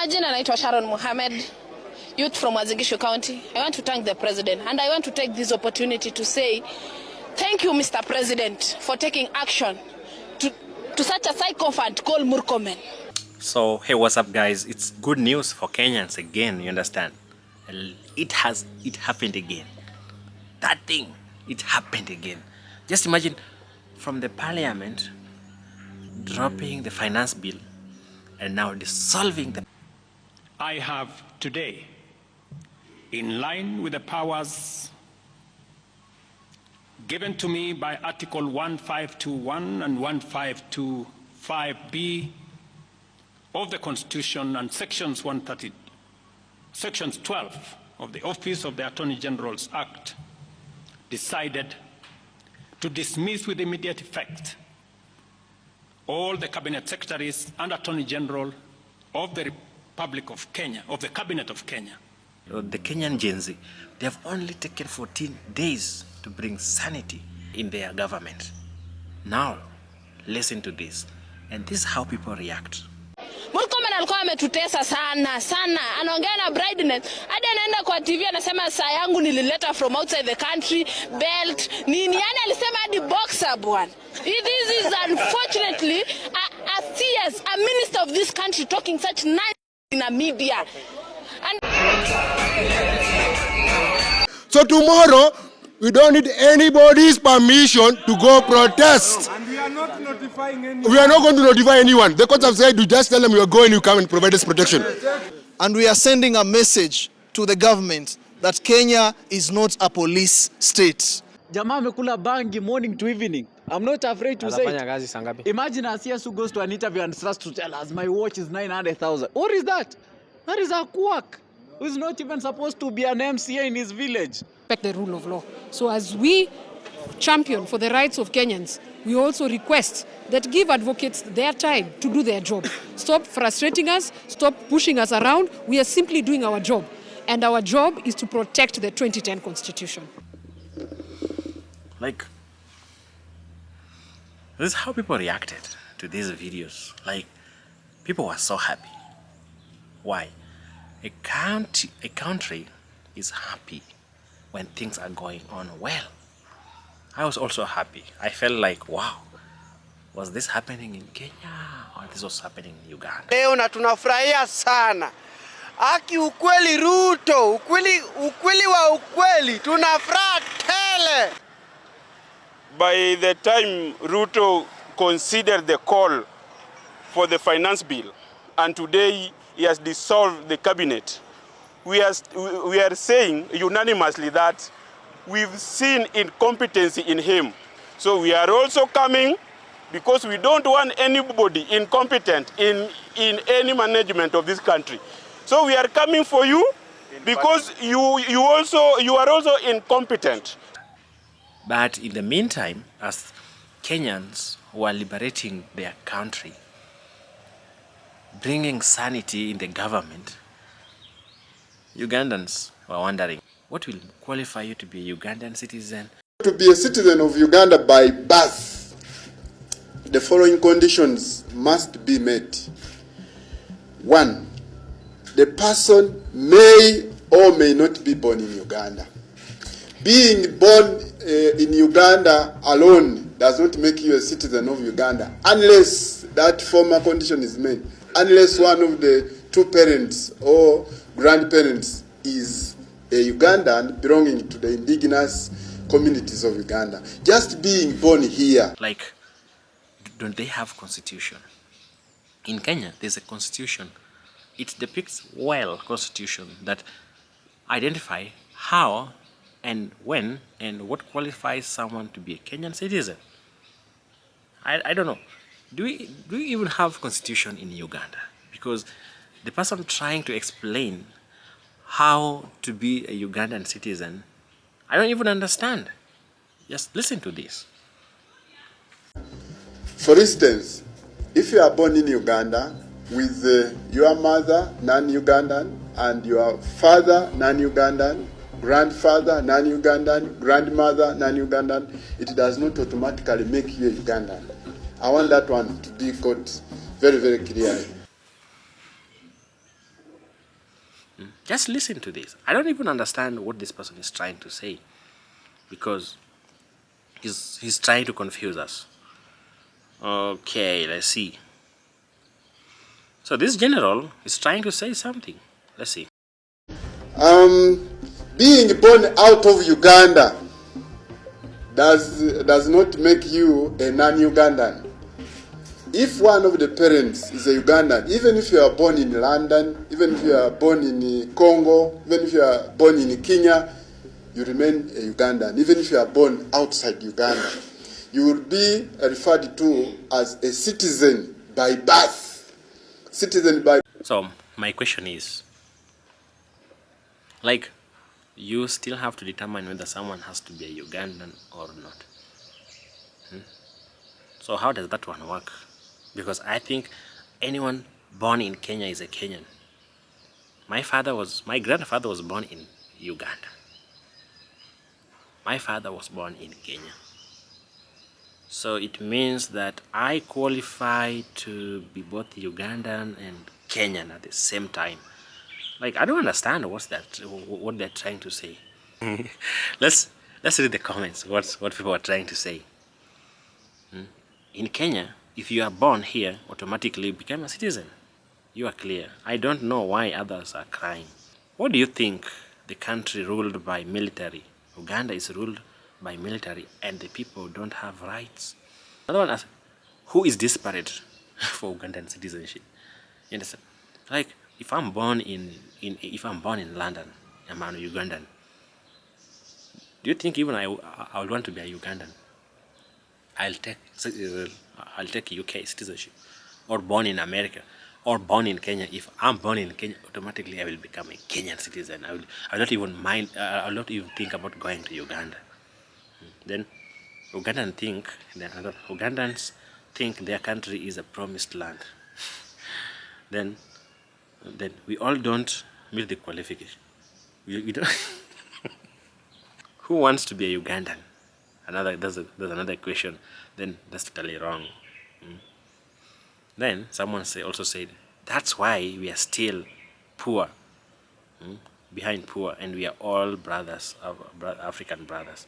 majina naitwa Sharon Mohamed, youth from Wazigishu County. I want to thank the president and I want to take this opportunity to say thank you, Mr. President, for taking action to such a sycophant called Murkomen. So, hey, what's up, guys? It's good news for Kenyans again, you understand? It happened again. That thing, it happened again. Just imagine from the parliament dropping the finance bill and now dissolving the... I have today, in line with the powers given to me by Article 1521 and 1525B of the Constitution and Sections 12 of the Office of the Attorney General's Act, decided to dismiss with immediate effect all the Cabinet Secretaries and Attorney General of the Republic of Kenya, of the Cabinet of Kenya. The Kenyan Gen Z, they have only taken 14 days to bring sanity in their government. Now, listen to this. And this is how people react. Murkomen alikuwa ametutesa sana sana. Anaongea na brightness. Hadi anaenda kwa TV anasema saa yangu nilileta from outside the country, belt, nini. Yani alisema hadi boxer bwana. This is unfortunately a CS, a minister of this country talking such nonsense in a media. And so tomorrow we don't need anybody's permission to go protest. And we are not notifying anyone. We are not going to notify anyone. The courts have said, you just tell them you are going, you come and provide us protection. And we are sending a message to the government that Kenya is not a police state. Jamaa amekula bangi morning to evening. I'm not afraid to say it. Imagine a CS who goes to an interview and starts to tell us, my watch is 900,000. What is that? That is a quack who is not even supposed to be an MCA in his village. Respect the rule of law. So as we champion for the rights of Kenyans, we also request that give advocates their time to do their job. Stop frustrating us, stop pushing us around. We are simply doing our job. And our job is to protect the 2010 Constitution. Like, this is how people reacted to these videos. Like, people were so happy. Why? A country is happy when things are going on well. I was also happy. I felt like, wow, was this happening in Kenya or this was happening in Uganda? Leo na tunafurahia sana. Aki ukweli Ruto, ukweli wa ukweli, tunafuraha tele. By the time Ruto considered the call for the finance bill, and today he has dissolved the cabinet, we are saying unanimously that we've seen incompetency in him. So we are also coming because we don't want anybody incompetent in any management of this country. So we are coming for you because you are also incompetent. But in the meantime, as Kenyans were liberating their country, bringing sanity in the government, Ugandans were wondering, what will qualify you to be a Ugandan citizen? To be a citizen of Uganda by birth, the following conditions must be met. 1, the person may or may not be born in Uganda. Being born in Uganda alone does not make you a citizen of Uganda unless that former condition is met. Unless one of the two parents or grandparents is a Ugandan belonging to the indigenous communities of Uganda. Just being born here. Like, don't they have constitution? In Kenya, there's a constitution. It depicts well constitution that identify how and when and what qualifies someone to be a Kenyan citizen. I don't know. Do we even have constitution in Uganda? Because the person trying to explain how to be a Ugandan citizen, I don't even understand. Just listen to this. For instance, if you are born in Uganda with your mother non-Ugandan and your father non-Ugandan, grandfather non-Ugandan, grandmother non-Ugandan, it does not automatically make you a Ugandan. I want that one to be got very, very clearly. Just listen to this. I don't even understand what this person is trying to say, because he's trying to confuse us. Okay, let's see. So this general is trying to say something. Let's see. Being born out of Uganda does not make you a non-Ugandan. If one of the parents is a Ugandan, even if you are born in London, even if you are born in Congo, even if you are born in Kenya, you remain a Ugandan. Even if you are born outside Uganda, you will be referred to as a citizen by birth. Citizen by. So my question is, like, you still have to determine whether someone has to be a Ugandan or not. So how does that one work? Because I think anyone born in Kenya is a Kenyan. My grandfather was born in Uganda. My father was born in Kenya. So it means that I qualify to be both Ugandan and Kenyan at the same time. Like, I don't understand what they're trying to say. Let's read the comments. What people are trying to say. In Kenya, if you are born here, automatically you become a citizen. You are clear. I don't know why others are crying. What do you think? The country ruled by military. Uganda is ruled by military, and the people don't have rights. Another one asks, who is desperate for Ugandan citizenship? You understand? Like, if I'm born in London, I'm an Ugandan. Do you think even I would want to be a Ugandan? I'll take UK citizenship, or born in America, or born in Kenya. If I'm born in Kenya, automatically I will become a Kenyan citizen. I'll not even mind. I'll not even think about going to Uganda. Then Ugandans think their country is a promised land. then we all don't meet the qualification. We don't. Who wants to be a Ugandan? There's another question. Then that's totally wrong. Then someone also said, that's why we are still poor, behind poor, and we are all brothers, African brothers.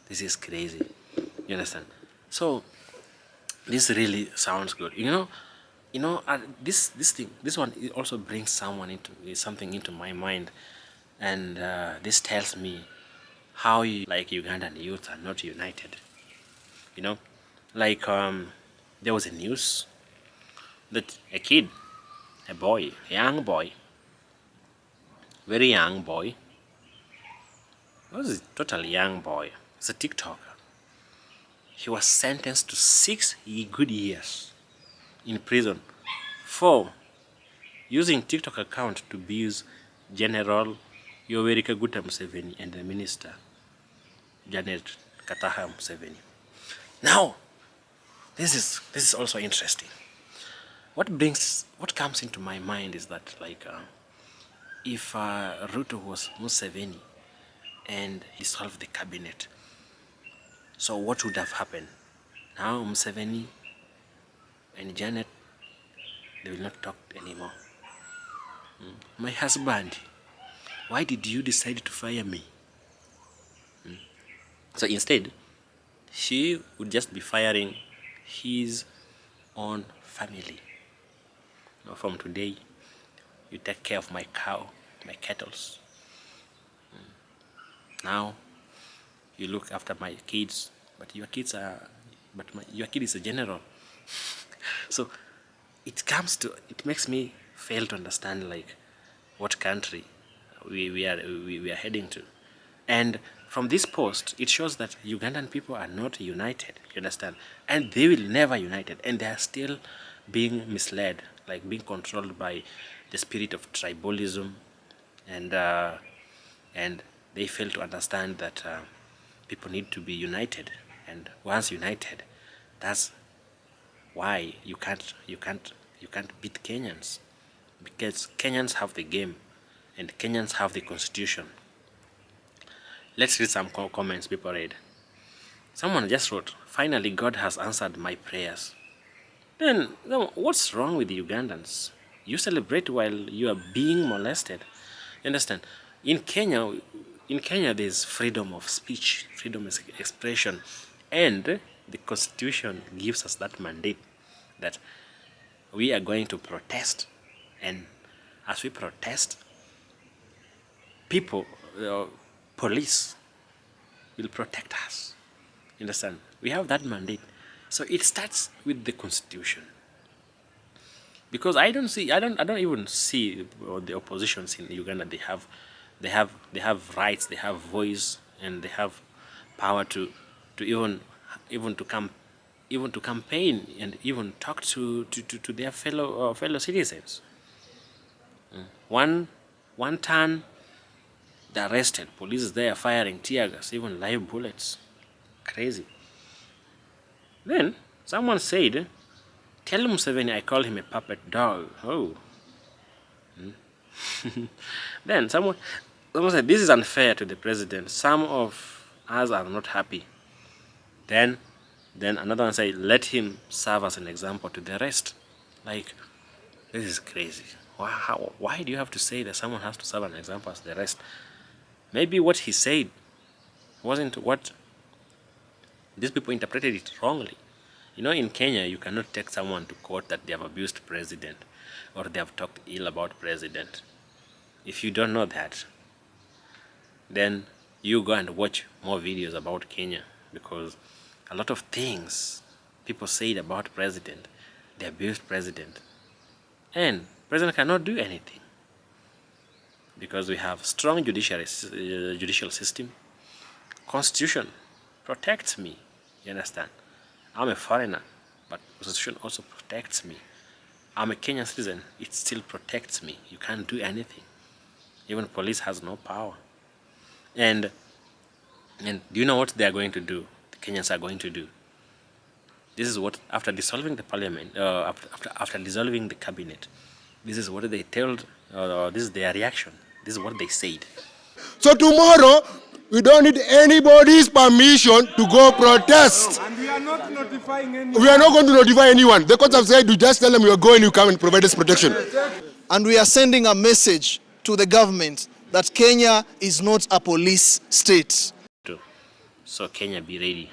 This is crazy. You understand? So this really sounds good. This one also brings something into my mind, and this tells me how Ugandan youth are not united. There was a news that a young boy, very young boy, was a totally young boy. He's a TikToker. He was sentenced to 6 good years in prison for using TikTok account to abuse General Yoweri Kaguta Museveni and the Minister Janet Kataha Museveni. Now, this is also interesting. What comes into my mind is that if Ruto was Museveni and he dissolved the cabinet, so what would have happened? Now Museveni and Janet, they will not talk anymore. My husband, why did you decide to fire me? So instead, she would just be firing his own family. From today, you take care of my cow, my kettles. Now, you look after my kids, but your kid is a general. So it makes me fail to understand what country we are heading to. And from this post, it shows that Ugandan people are not united, you understand? And they will never united, and they are still being misled, being controlled by the spirit of tribalism, and they fail to understand that people need to be united, and once united, that's why you can't beat Kenyans, because Kenyans have the game, and Kenyans have the constitution. Let's read some comments people read. Someone just wrote, finally God has answered my prayers. Then what's wrong with the Ugandans? You celebrate while you are being molested. You understand? In Kenya, there's freedom of speech, freedom of expression, and the Constitution gives us that mandate that we are going to protest, and as we protest, people, police will protect us. You understand? We have that mandate. So it starts with the Constitution. Because I don't even see the oppositions in Uganda. They have rights, they have voice, and they have power to campaign and even talk to their fellow citizens. One turn, they're arrested. Police is there firing tear gas, even live bullets. Crazy. Then someone said, "Tell Museveni I call him a puppet dog." Oh. Then someone said, "This is unfair to the president. Some of us are not happy." Then another one said, "Let him serve as an example to the rest." Like, this is crazy. Why do you have to say that someone has to serve an example as the rest? Maybe what he said wasn't what these people interpreted it wrongly. You know, in Kenya, you cannot take someone to court that they have abused president or they have talked ill about president. If you don't know that, then you go and watch more videos about Kenya, because a lot of things people said about president, they abused president, and president cannot do anything because we have strong judicial system. Constitution protects me. You understand? I'm a foreigner, but Constitution also protects me. I'm a Kenyan citizen, it still protects me. You can't do anything. Even police has no power. And do you know what they are going to do? The Kenyans are going to do. This is what, after dissolving the parliament, after dissolving the cabinet, this is what they told, this is their reaction. This is what they said. So tomorrow, we don't need anybody's permission to go protest. And we are not notifying anyone. We are not going to notify anyone. The courts have said, you just tell them you are going, you come and provide us protection. And we are sending a message to the government that Kenya is not a police state. So Kenya, be ready.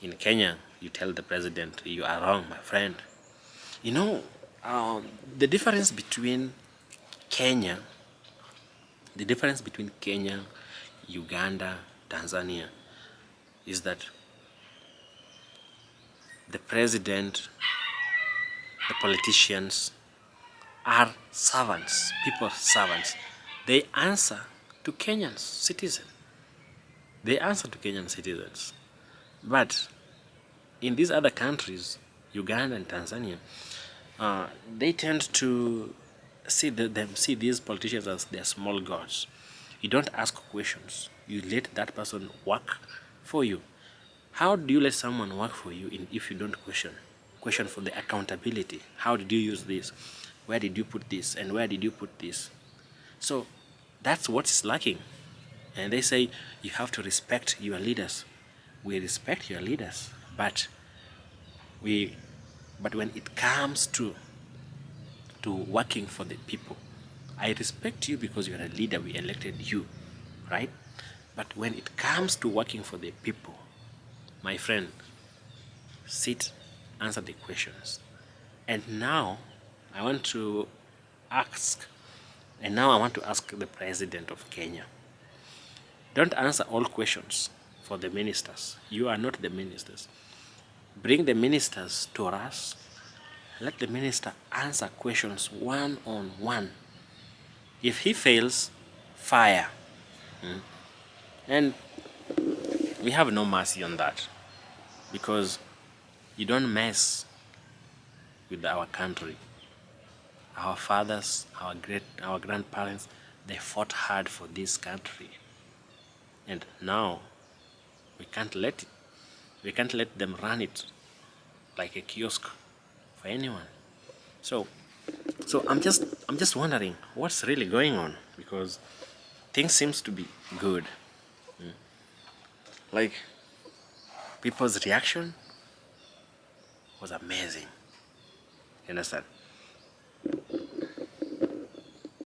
In Kenya, you tell the president, you are wrong, my friend. You know, the difference between Kenya, Uganda, Tanzania, is that the president, the politicians are servants, people's servants. They answer to Kenyan citizens. But in these other countries, Uganda and Tanzania, they tend to see these politicians as their small gods. You don't ask questions. You let that person work for you. How do you let someone work for you if you don't question? Question for the accountability. How did you use this? Where did you put this? And where did you put this? So that's what's lacking. And they say you have to respect your leaders. We respect your leaders, but when it comes to working for the people, I respect you because you're a leader, we elected you, right? But when it comes to working for the people, my friend, sit, answer the questions. And now I want to ask the president of Kenya. Don't answer all questions for the ministers. You are not the ministers. Bring the ministers to us. Let the minister answer questions one-on-one. If he fails, fire. And we have no mercy on that, because you don't mess with our country. Our fathers, our grandparents, they fought hard for this country. And now we can't let them run it like a kiosk for anyone. So I'm just wondering what's really going on, because things seems to be good. Like, people's reaction was amazing. You understand?